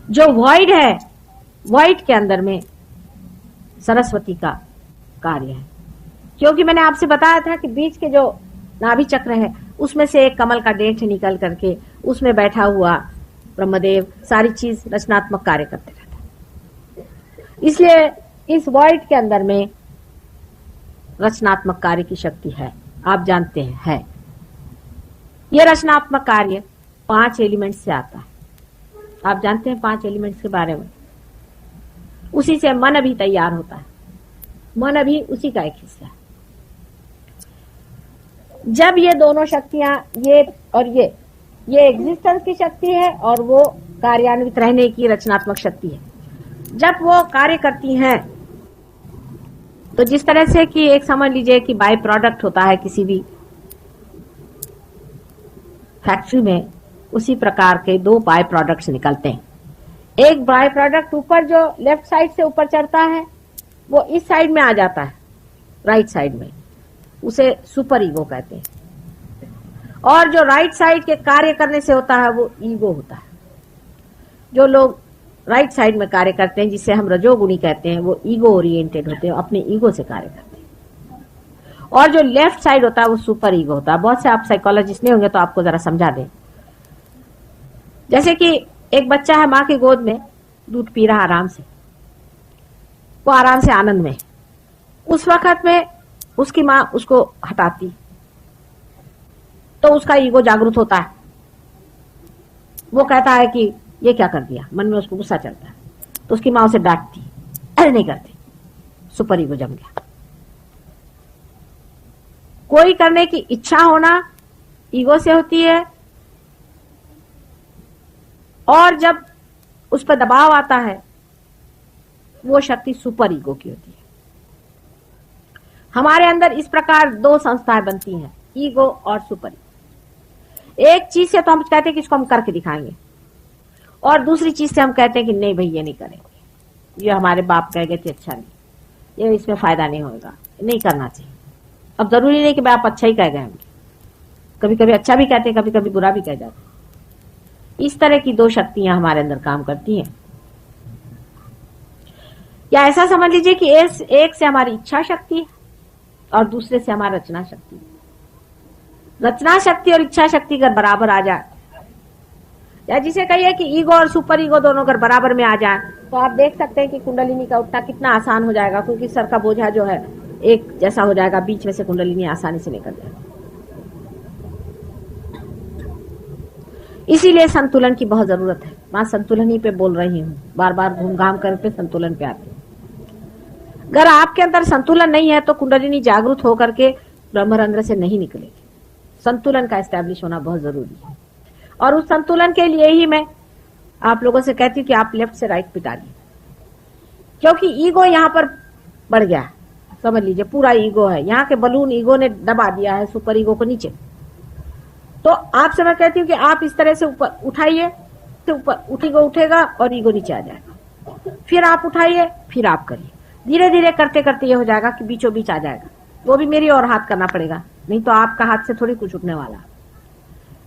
जो वॉइड है, वॉइड के अंदर में सरस्वती का कार्य है। क्योंकि मैंने आपसे बताया था कि बीच के जो नाभि चक्र है उसमें से एक कमल का डेंट निकल करके उसमें बैठा हुआ ब्रह्मदेव सारी चीज रचनात्मक कार्य करते रहते हैं। इसलिए इस वॉइड के अंदर में रचनात्मक कार्य की शक्ति है, आप जानते हैं है। यह रचनात्मक कार्य 5 एलिमेंट्स से आता है। आप जानते हैं 5 एलिमेंट्स के बारे में। उसी से मन भी तैयार होता है, मन भी उसी का एक हिस्सा है। जब ये दोनों शक्तियां, ये और ये एग्जिस्टेंस की शक्ति है और वो कार्यान्वित रहने की रचनात्मक शक्ति है। जब वो कार्य करती हैं तो जिस तरह से कि एक समझ लीजिए कि बाय प्रोडक्ट होता है किसी भी फैक्ट्री में, उसी प्रकार के 2 बाय प्रोडक्ट्स निकलते हैं। एक बाय प्रोडक्ट ऊपर जो लेफ्ट साइड से ऊपर चढ़ता है वो इस साइड में आ जाता है, राइट साइड में, उसे सुपर ईगो कहते हैं। और जो राइट साइड के कार्य करने से होता है वो ईगो होता है। जो लोग राइट साइड में कार्य करते हैं, जिसे हम रजोगुणी कहते हैं, वो ईगो ओरिएंटेड होते हैं, अपने ईगो से कार्य करते हैं। और जो लेफ्ट साइड होता है वो सुपर ईगो होता है। बहुत से आप साइकोलॉजिस्ट नहीं होंगे तो आपको जरा समझा दें। जैसे कि एक बच्चा है, माँ की गोद में दूध पी रहा आराम से, वो आराम से आनंद में, उस वक्त में उसकी माँ उसको हटाती तो उसका ईगो जागृत होता है। वो कहता है कि ये क्या कर दिया, मन में उसको गुस्सा चलता है, तो उसकी माँ उसे डांटती, अरे नहीं करती, सुपर ईगो जम गया। कोई करने की इच्छा होना ईगो से होती है, और जब उस पर दबाव आता है वो शक्ति सुपर ईगो की होती है। हमारे अंदर इस प्रकार 2 संस्थाएं बनती हैं, ईगो और सुपर ईगो। एक चीज से तो हम कहते हैं कि इसको हम करके दिखाएंगे, और दूसरी चीज से हम कहते हैं कि नहीं भाई ये नहीं करेंगे, ये हमारे बाप कह गए थे अच्छा नहीं, ये इसमें फायदा नहीं होगा, नहीं करना चाहिए। अब जरूरी नहीं कि आप अच्छा ही कह गए होंगे, कभी कभी अच्छा भी कहते, कभी कभी बुरा भी कह जाते। इस तरह की 2 शक्तियां हमारे अंदर काम करती हैं। या ऐसा समझ लीजिए कि एक से हमारी इच्छा शक्ति है और दूसरे से हमारी रचना शक्ति। रचना शक्ति और इच्छा शक्ति अगर बराबर आ जाए, या जिसे कहिए कि ईगो और सुपर ईगो दोनों अगर बराबर में आ जाए, तो आप देख सकते हैं कि कुंडलिनी का उठना कितना आसान हो जाएगा, क्योंकि सर का बोझा जो है एक जैसा हो जाएगा, बीच में से कुंडलिनी आसानी से निकल जाएगी। इसीलिए संतुलन की बहुत जरूरत है। मैं संतुलन ही पे बोल रही हूँ, बार बार घूम घाम करके संतुलन पे आती हूँ। अगर आपके अंदर संतुलन नहीं है तो कुंडलिनी जागृत होकर के ब्रह्मरंध्र से नहीं निकलेगी। संतुलन का एस्टैब्लिश होना बहुत जरूरी है, और उस संतुलन के लिए ही मैं आप लोगों से कहती हूँ कि आप लेफ्ट से राइट पे डालिए, क्योंकि ईगो यहाँ पर बढ़ गया है। समझ लीजिए पूरा ईगो है, यहाँ के बलून ईगो ने दबा दिया है सुपर ईगो को नीचे। तो आपसे मैं कहती हूँ कि आप इस तरह से ऊपर उठाइए, तो ऊपर ईगो उठेगा और ईगो नीचे आ जाएगा। फिर आप उठाइए, फिर आप करिए, धीरे धीरे करते करते ये हो जाएगा कि बीचों बीच आ जाएगा। वो भी मेरी और हाथ करना पड़ेगा, नहीं तो आपका हाथ से थोड़ी कुछ उठने वाला।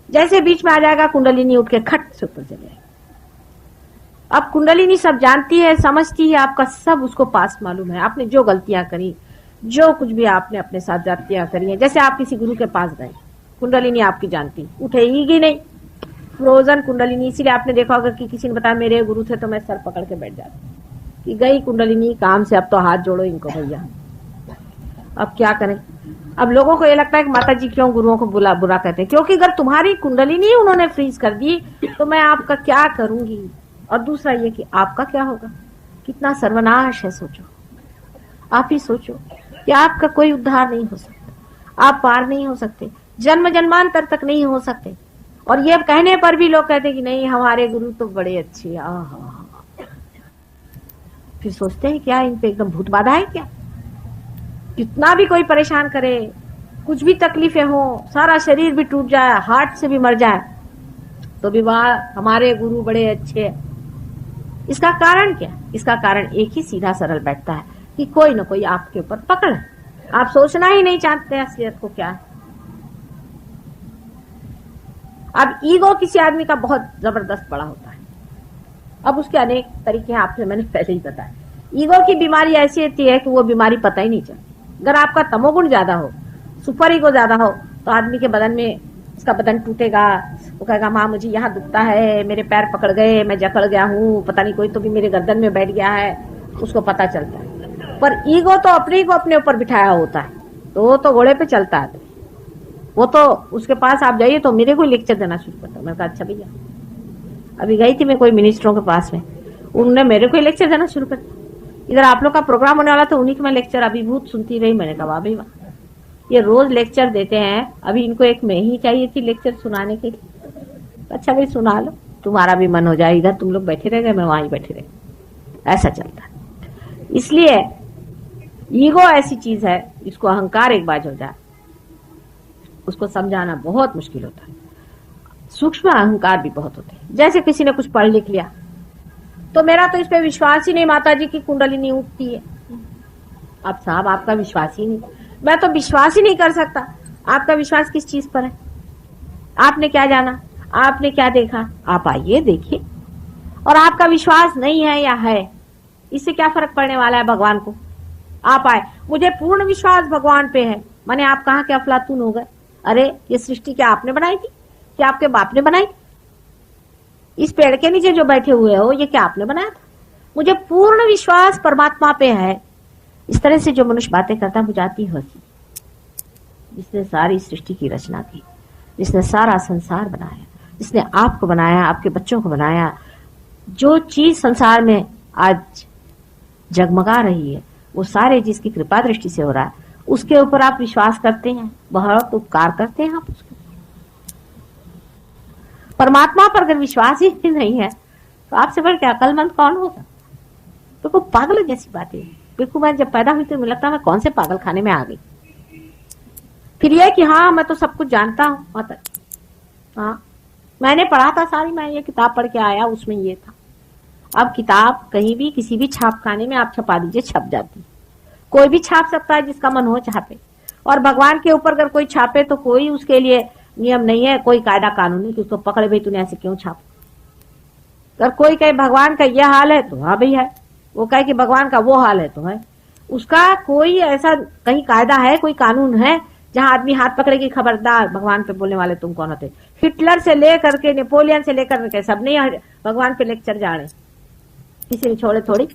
जैसे बीच में आ जाएगा कुंडलिनी उठ के खट से ऊपर चले जाएगा। अब कुंडलिनी सब जानती है, समझती है, आपका सब उसको पास मालूम है। आपने जो गलतियां करी, जो कुछ भी आपने अपने साथ जातियां करी है, जैसे आप किसी गुरु के पास गए, कुंडलिनी आपकी जानती, उठेगी नहीं, फ्रोजन कुंडलिनी। इसीलिए आपने देखा होगा कि किसी ने बताया मेरे गुरु थे तो मैं सर पकड़ के बैठ जाती कि गई कुंडलिनी काम से, अब तो हाथ जोड़ो इनको भैया, अब क्या करें। अब लोगों को ये लगता है कि माता जी क्यों गुरुओं को बुरा कहते हैं, क्योंकि अगर तुम्हारी कुंडलिनी उन्होंने फ्रीज कर दी तो मैं आपका क्या करूंगी। और दूसरा ये कि आपका क्या होगा, कितना सर्वनाश है। सोचो, आप ही सोचो कि आपका कोई उद्धार नहीं हो सकता, आप पार नहीं हो सकते, जन्म जन्मांतर तक नहीं हो सकते। और ये कहने पर भी लोग कहते कि नहीं हमारे गुरु तो बड़े अच्छे। फिर सोचते हैं क्या इन पे एकदम भूत बाधा है क्या। कितना भी कोई परेशान करे, कुछ भी तकलीफें हो, सारा शरीर भी टूट जाए, हार्ट से भी मर जाए, तो भी वह हमारे गुरु बड़े अच्छे। इसका कारण क्या? इसका कारण एक ही सीधा सरल बैठता है कि कोई ना कोई आपके ऊपर पकड़ है, आप सोचना ही नहीं चाहते असलियत को क्या है। अब ईगो किसी आदमी का बहुत जबरदस्त बड़ा होता है, अब उसके अनेक तरीके हैं, आपसे मैंने पहले ही बताया। ईगो की बीमारी ऐसी होती है कि वो बीमारी पता ही नहीं चलती। अगर आपका तमोगुण ज्यादा हो, सुपर ईगो ज्यादा हो, तो आदमी के बदन में, उसका बदन टूटेगा, वो कहेगा माँ मुझे यहाँ दुखता है, मेरे पैर पकड़ गए, मैं जकड़ गया हूँ, पता नहीं कोई तो भी मेरे गर्दन में बैठ गया है, उसको पता चलता है। पर ईगो तो अपने को अपने ऊपर बिठाया होता है, तो वो तो घोड़े पे चलता है। वो तो उसके पास आप जाइए तो मेरे को लेक्चर देना शुरू करता है। मैंने कहा अच्छा भैया, अभी गई थी मैं कोई मिनिस्टरों के पास में, उन्होंने मेरे को लेक्चर देना शुरू कर दिया। इधर आप लोग का प्रोग्राम होने वाला था, उन्हीं के मैं लेक्चर अभिभूत सुनती रही। मैंने कहा वाह भाई वाह, ये रोज लेक्चर देते हैं, अभी इनको एक मैं ही चाहिए थी लेक्चर सुनाने के लिए। अच्छा भाई सुना लो, तुम्हारा भी मन हो जाए, इधर तुम लोग बैठे रह गए, मैं वहां बैठे रहे। ऐसा चलता है। इसलिए ईगो ऐसी चीज है, इसको अहंकार एक बार हो जाए, उसको समझाना बहुत मुश्किल होता है। सूक्ष्म अहंकार भी बहुत होते हैं। जैसे किसी ने कुछ पढ़ लिख लिया, तो मेरा तो इस पे विश्वास ही नहीं माता जी की कुंडलिनी उठती है। अब साहब आपका विश्वास ही नहीं, मैं तो विश्वास ही नहीं कर सकता। आपका विश्वास किस चीज पर है? आपने क्या जाना, आपने क्या देखा? आप आइए देखिए। और आपका विश्वास नहीं है या है, इससे क्या फर्क पड़ने वाला है भगवान को? आप आए, मुझे पूर्ण विश्वास भगवान पे है। माने आप कहाँ के अफलातून हो गए? अरे ये सृष्टि क्या आपने बनाई थी? क्या आपके बाप ने बनाई? इस पेड़ के नीचे जो बैठे हुए हो, ये क्या आपने बनाया था? मुझे पूर्ण विश्वास परमात्मा पे है। इस तरह से जो मनुष्य बातें करता है, मुझे आती हंसी। जिसने सारी सृष्टि की रचना की, जिसने सारा संसार बनाया, जिसने आपको बनाया, आपके बच्चों को बनाया, जो चीज संसार में आज जगमगा रही है, वो सारे जिसकी कृपा दृष्टि से हो रहा है, उसके ऊपर आप विश्वास करते हैं, बहुत उपकार करते हैं आप उसके। परमात्मा पर अगर विश्वास ही नहीं है, तो आपसे बढ़ के अकलमंद कौन होगा? तो पागल जैसी बात है। बिल्कुल, मैं जब पैदा हुई तो मुझे लगता मैं कौन से पागल खाने में आ गई। फिर यह कि हाँ मैं तो सब कुछ जानता हूँ, मतलब हाँ मैंने पढ़ा था सारी, मैं ये किताब पढ़ के आया, उसमें ये था। अब किताब कहीं भी किसी भी छाप खाने में आप छपा दीजिए, छप जाती। कोई भी छाप सकता है जिसका मन हो छापे। और भगवान के ऊपर अगर कोई छापे तो कोई उसके लिए नियम नहीं है, कोई कायदा कानून नहीं कि उसको पकड़े भाई तूने ऐसे क्यों छापा। अगर कोई कहे भगवान का यह हाल है तो हाँ भाई है, वो कहे कि भगवान का वो हाल है तो है। उसका कोई ऐसा कहीं कायदा है, कोई कानून है जहां आदमी हाथ पकड़े कि खबरदार भगवान पे बोलने वाले तुम कौन होते? हिटलर से लेकर के नेपोलियन से लेकर के सब नहीं भगवान पे लेक्चर जाने, किसी ने छोड़े थोड़ी।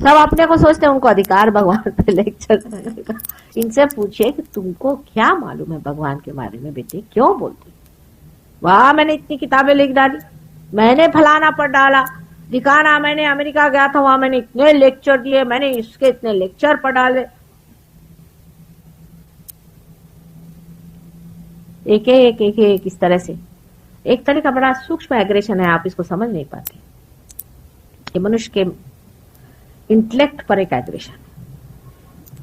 सब अपने को सोचते हैं उनको अधिकार भगवान पे लेक्चर देने का। इनसे पूछिए कि तुमको क्या मालूम है भगवान के बारे में बेटे, क्यों बोलते? वाह मैंने इतनी किताबें लिख डाली, मैंने फलाना पढ़ डाला, दिखाना, मैंने अमेरिका गया था वहां मैंने इतने लेक्चर दिए, मैंने इसके इतने लेक्चर पढ़ डाले। एक एक एक एक इस तरह से एक तरह का बड़ा सूक्ष्म एग्रेशन है, आप इसको समझ नहीं पाते। ये मनुष्य के इंटेलेक्ट पर एक एग्रेशन है,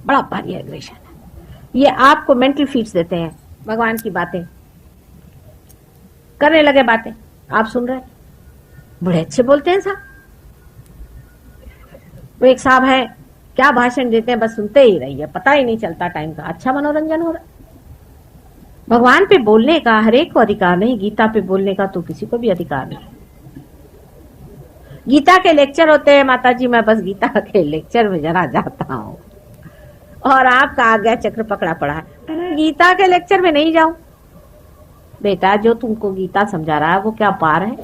बड़ा भारी एग्रेशन है। ये आपको मेंटल फीड्स देते हैं, भगवान की बातें करने लगे, बातें आप सुन रहे हैं, बड़े अच्छे बोलते हैं साहब। वो एक साहब है, क्या भाषण देते हैं, बस सुनते ही रहिए, पता ही नहीं चलता टाइम का, अच्छा मनोरंजन हो रहा है। भगवान पे बोलने का हर एक को अधिकार नहीं, गीता पे बोलने का तो किसी को भी अधिकार नहीं। गीता के लेक्चर होते हैं माता जी, मैं बस गीता के लेक्चर में जरा जाता हूँ और आपका आज्ञा चक्र पकड़ा पड़ा है, गीता के लेक्चर में नहीं जाऊं। बेटा जो तुमको गीता समझा रहा है वो क्या पार है?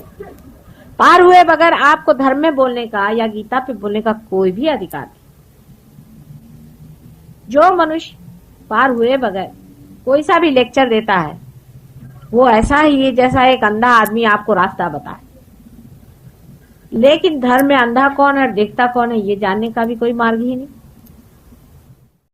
पार हुए बगैर आपको धर्म में बोलने का या गीता पे बोलने का कोई भी अधिकार नहीं। जो मनुष्य पार हुए बगैर कोई सा भी लेक्चर देता है, वो ऐसा ही है जैसा एक अंधा आदमी आपको रास्ता बताए। लेकिन धर्म में अंधा कौन है, देखता कौन है, ये जानने का भी कोई मार्ग ही नहीं।